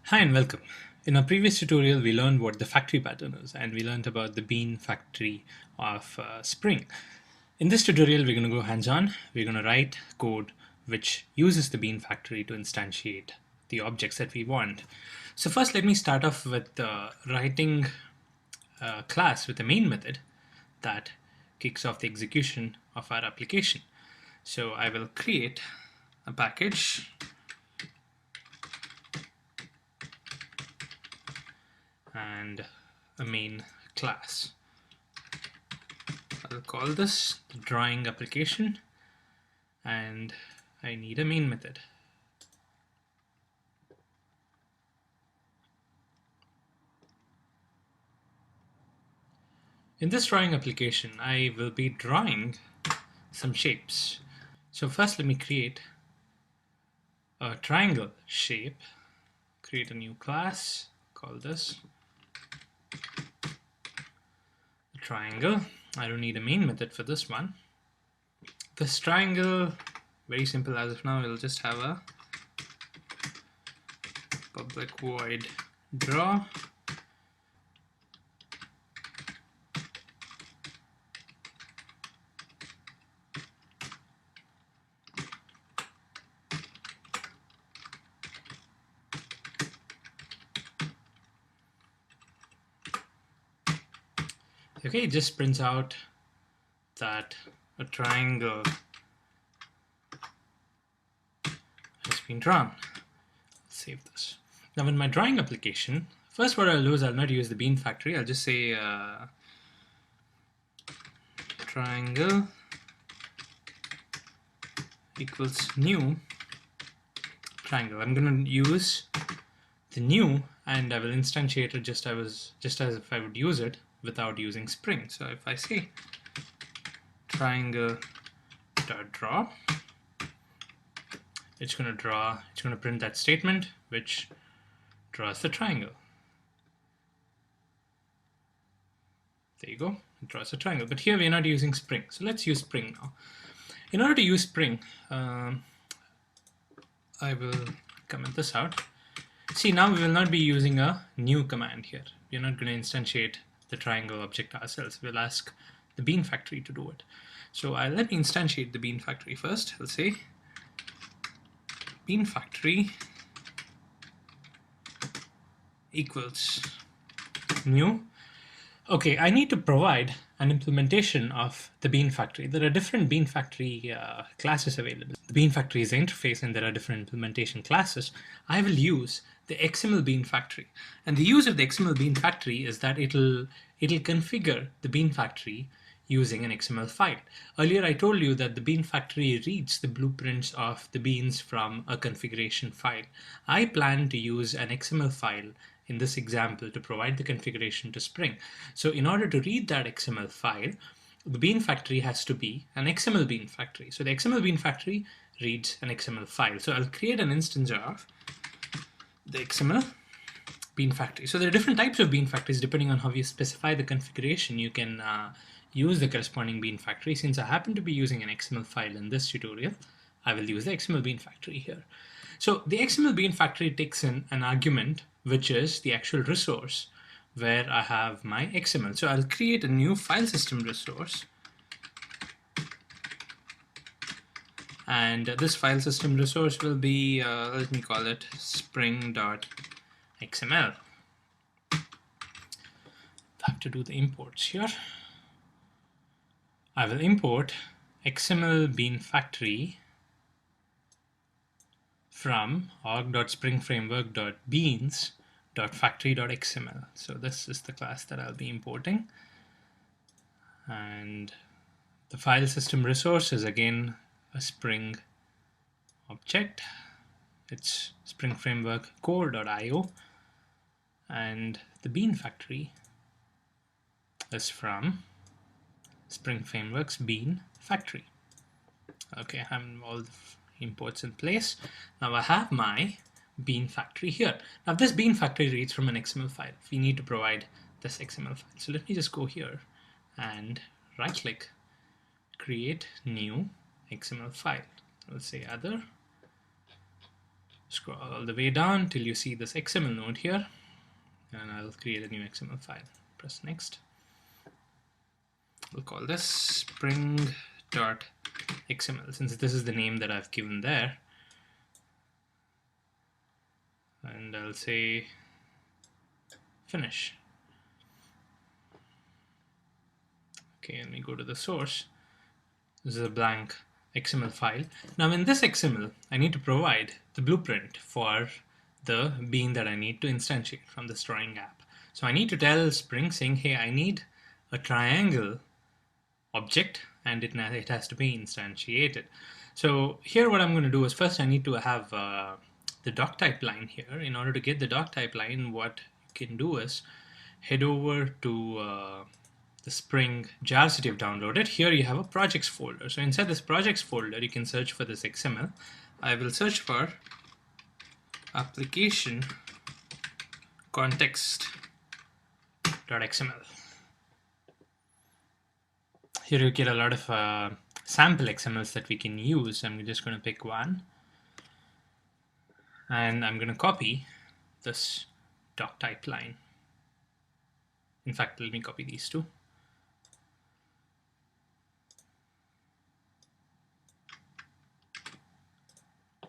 Hi and welcome. In our previous tutorial, we learned what the factory pattern is, and we learned about the bean factory of Spring. In this tutorial, we're going to go hands-on. We're going to write code which uses the bean factory to instantiate the objects that we want. So first, let me start off with writing a class with a main method that kicks off the execution of our application. So I will create a package and a main class. I'll call this the drawing application, and I need a main method. In this drawing application, I will be drawing some shapes. So first let me create a triangle shape, create a new class, call this triangle. I don't need a main method for this one. This triangle, very simple as of now, we'll just have a public void draw. Okay, it just prints out that a triangle has been drawn. Let's save this. Now in my drawing application, first what I'll do is I'll not use the bean factory. I'll just say triangle equals new triangle. I'm going to use the new and I will instantiate it just as if I would use it without using Spring. So if I say triangle.draw, it's going to print that statement which draws the triangle. There you go, it draws a triangle. But here we're not using Spring, so let's use Spring now. In order to use Spring, I will comment this out. See, now we will not be using a new command here. We're not going to instantiate the triangle object ourselves. We'll ask the bean factory to do it. So let me instantiate the bean factory first. I'll say bean factory equals new. Okay, I need to provide an implementation of the bean factory. There are different bean factory classes available. The bean factory is the interface and there are different implementation classes. I will use the XML bean factory. And the use of the XML bean factory is that it'll configure the bean factory using an XML file. Earlier I told you that the bean factory reads the blueprints of the beans from a configuration file. I plan to use an XML file in this example to provide the configuration to Spring. So in order to read that XML file, the bean factory has to be an XML bean factory. So the XML bean factory reads an XML file. So I'll create an instance of the XML bean factory. So there are different types of bean factories depending on how you specify the configuration. You can use the corresponding bean factory. Since I happen to be using an XML file in this tutorial, I will use the XML bean factory here. So the XML bean factory takes in an argument, which is the actual resource where I have my XML. So I'll create a new file system resource. And this file system resource will be, let me call it spring.xml. I have to do the imports here. I will import XML bean factory from org.springframework.beans.factory.xml. So this is the class that I'll be importing. And the file system resource is again a Spring object. It's Spring Framework core.io. And the bean factory is from Spring Framework's bean factory. Okay, I have all the imports in place. Now I have my bean factory here. Now this bean factory reads from an XML file. We need to provide this XML file. So let me just go here and right click, create new XML file. I'll say other Scroll all the way down till you see this XML node here, and I'll create a new XML file. Press next. We'll call this spring.xml since this is the name that I've given there. And I'll say finish. Okay, and we go to the source. This is a blank XML file. Now in this XML, I need to provide the blueprint for the bean that I need to instantiate from this drawing app. So I need to tell Spring saying, hey, I need a triangle object and it has to be instantiated. So here what I'm going to do is first I need to have the doc type line here. In order to get the doc type line, what you can do is head over to the Spring jars that you've downloaded. Here you have a projects folder. So inside this projects folder, you can search for this XML. I will search for application context.xml. Here you get a lot of sample XMLs that we can use. I'm just going to pick one. And I'm going to copy this doc type line. In fact, let me copy these two.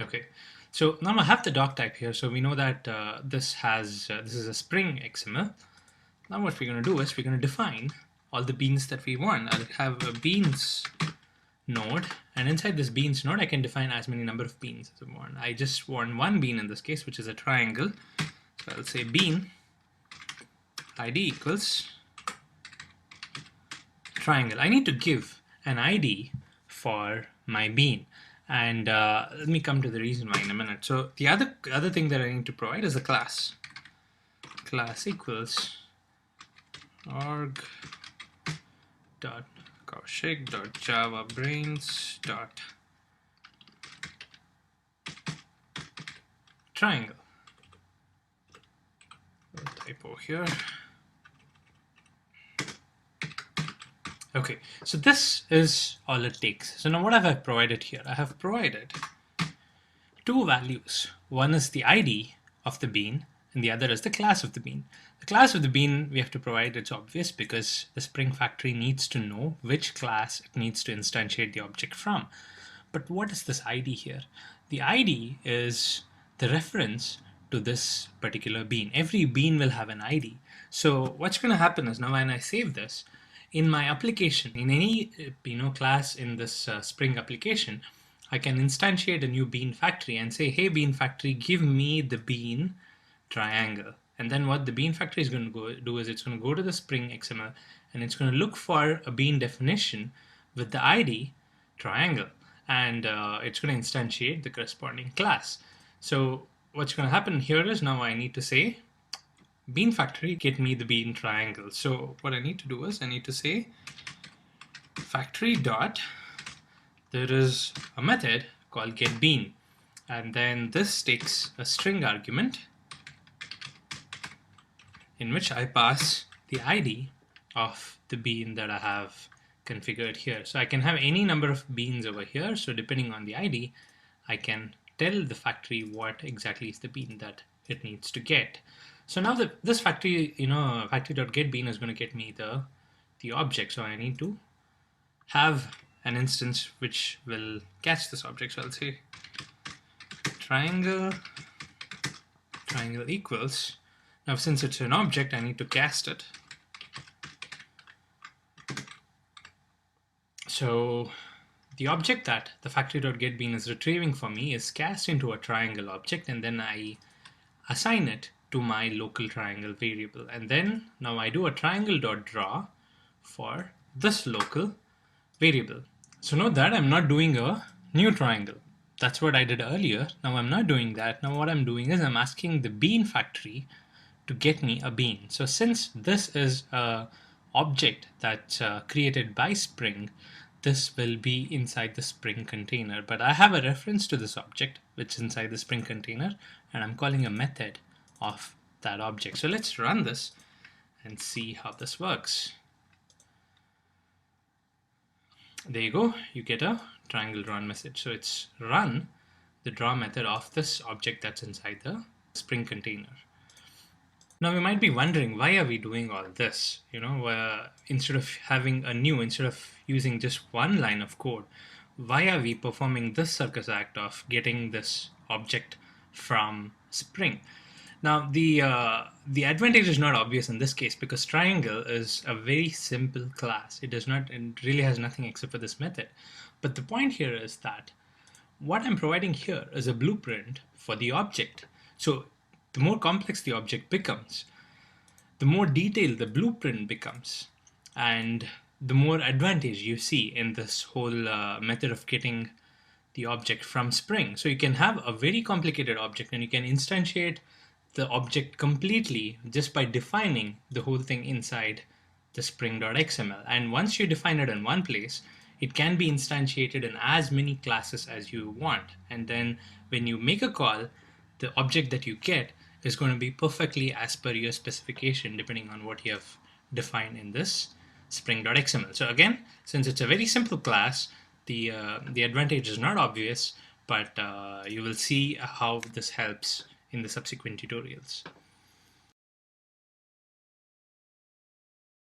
Okay, so now I have the doc type here, so we know that this is a Spring XML. Now what we're going to do is we're going to define all the beans that we want. I'll have a beans node, and inside this beans node I can define as many number of beans as I want. I just want one bean in this case, which is a triangle. So I'll say bean ID equals triangle. I need to give an ID for my bean. And let me come to the reason why in a minute. So the other thing that I need to provide is a class. Class equals org.kaushik.javabrains.triangle. Typo here. Okay, so this is all it takes. So now what have I provided here? I have provided two values. One is the ID of the bean and the other is the class of the bean. The class of the bean we have to provide, it's obvious because the Spring Factory needs to know which class it needs to instantiate the object from. But what is this ID here? The ID is the reference to this particular bean. Every bean will have an ID. So what's going to happen is now when I save this, in my application, in any class in this Spring application, I can instantiate a new bean factory and say, hey bean factory, give me the bean triangle. And then what the bean factory is going to do is it's going to go to the Spring XML and it's going to look for a bean definition with the ID triangle, and it's going to instantiate the corresponding class. So what's going to happen here is now I need to say bean factory, get me the bean triangle. So what I need to do is I need to say factory dot, there is a method called getBean, and then this takes a string argument in which I pass the ID of the bean that I have configured here. So I can have any number of beans over here. So depending on the ID, I can tell the factory what exactly is the bean that it needs to get. So now this factory, factory.getBean is going to get me the object. So I need to have an instance which will catch this object. So I'll say triangle equals. Now since it's an object, I need to cast it. So the object that the factory.getBean is retrieving for me is cast into a triangle object, and then I assign it to my local triangle variable. And then now I do a triangle.draw for this local variable. So note that I'm not doing a new triangle. That's what I did earlier. Now I'm not doing that. Now what I'm doing is I'm asking the bean factory to get me a bean. So since this is a object that's created by Spring, this will be inside the Spring container. But I have a reference to this object which is inside the Spring container, and I'm calling a method of that object. So let's run this and see how this works. There you go, you get a triangle run message. So it's run the draw method of this object that's inside the Spring container. Now we might be wondering, why are we doing all this? Instead of using just one line of code, why are we performing this circus act of getting this object from Spring? Now the advantage is not obvious in this case because triangle is a very simple class. It really has nothing except for this method. But the point here is that what I'm providing here is a blueprint for the object. So the more complex the object becomes, the more detailed the blueprint becomes, and the more advantage you see in this whole method of getting the object from Spring. So you can have a very complicated object and you can instantiate the object completely just by defining the whole thing inside the Spring.xml. And once you define it in one place, it can be instantiated in as many classes as you want. And then when you make a call, the object that you get is going to be perfectly as per your specification depending on what you have defined in this Spring.xml. So again, since it's a very simple class, the advantage is not obvious, but you will see how this helps in the subsequent tutorials.